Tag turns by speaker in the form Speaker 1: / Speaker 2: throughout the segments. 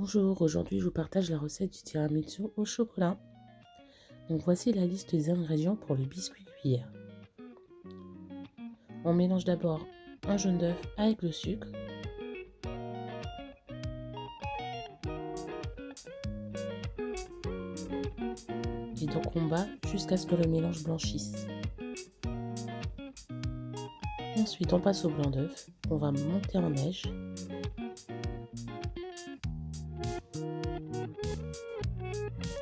Speaker 1: Bonjour, aujourd'hui je vous partage la recette du tiramisu au chocolat. Donc voici la liste des ingrédients pour le biscuit cuillère. On mélange d'abord un jaune d'œuf avec le sucre. Et donc on bat jusqu'à ce que le mélange blanchisse. Ensuite on passe au blanc d'œuf, on va monter en neige.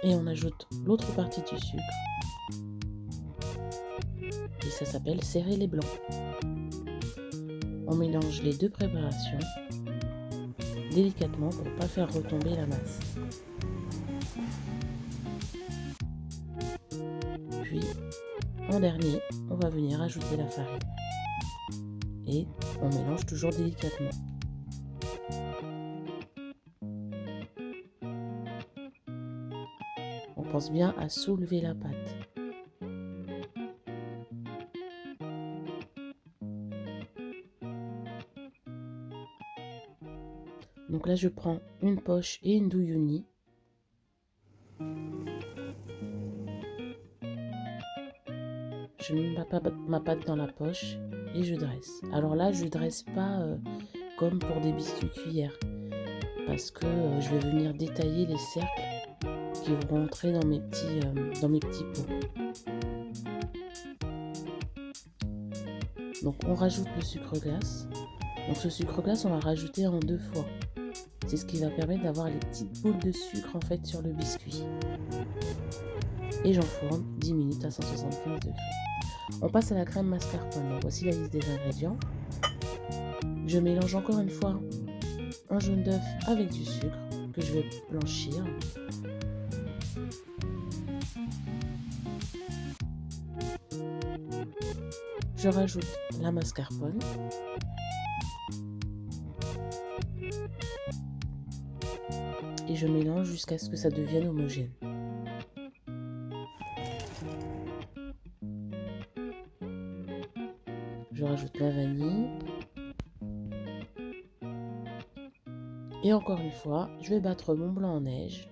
Speaker 1: Et on ajoute l'autre partie du sucre. Et ça s'appelle serrer les blancs. On mélange les deux préparations délicatement pour ne pas faire retomber la masse. Puis, en dernier, on va venir ajouter la farine. Et on mélange toujours délicatement. On pense bien à soulever la pâte. Donc là, je prends une poche et une douille unie. Je mets ma pâte dans la poche et je dresse. Alors là, je dresse pas comme pour des biscuits cuillères parce que je vais venir détailler les cercles qui vont rentrer dans mes petits pots. Donc on rajoute le sucre glace. Donc ce sucre glace, on va rajouter en 2 fois. C'est ce qui va permettre d'avoir les petites boules de sucre en fait sur le biscuit. Et j'enfourne 10 minutes à 175 degrés. On passe à la crème mascarpone. Donc voici la liste des ingrédients. Je mélange encore une fois un jaune d'œuf avec du sucre que je vais blanchir. Je rajoute la mascarpone. Et je mélange jusqu'à ce que ça devienne homogène. Je rajoute la vanille. Et encore une fois, je vais battre mon blanc en neige.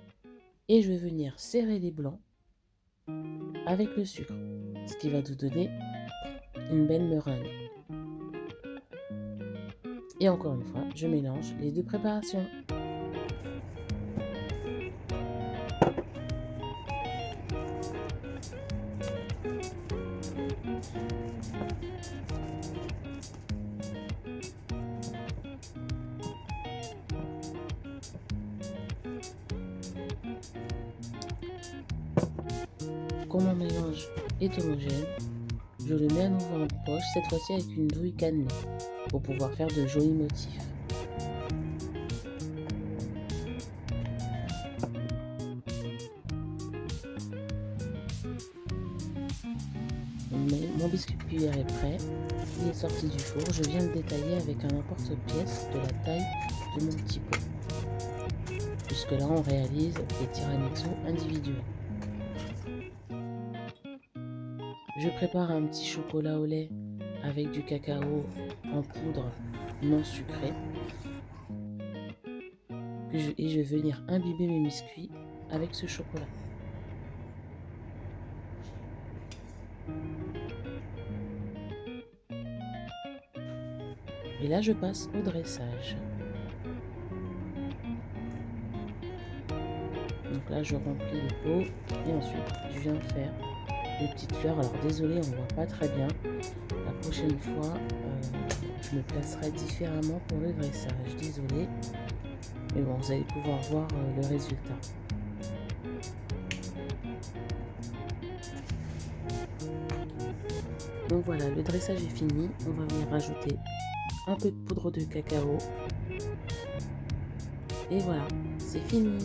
Speaker 1: Et je vais venir serrer les blancs avec le sucre. Ce qui va nous donner une belle meringue. Et encore une fois, je mélange les deux préparations. Quand mon mélange est homogène, je le mets à nouveau en poche, cette fois-ci avec une douille cannelée, pour pouvoir faire de jolis motifs. Mon biscuit cuillère est prêt, il est sorti du four, je viens le détailler avec un emporte-pièce de la taille de mon petit pot. Puisque là on réalise les tiramisu individuels. Je prépare un petit chocolat au lait avec du cacao en poudre non sucré. Et je vais venir imbiber mes biscuits avec ce chocolat. Et là je passe au dressage. Donc là je remplis le pot et ensuite je viens faire des petites fleurs. Alors désolé, on ne voit pas très bien. La prochaine fois, je me placerai différemment pour le dressage. Désolé. Mais bon, vous allez pouvoir voir le résultat. Donc voilà, le dressage est fini. On va venir rajouter un peu de poudre de cacao. Et voilà, c'est fini.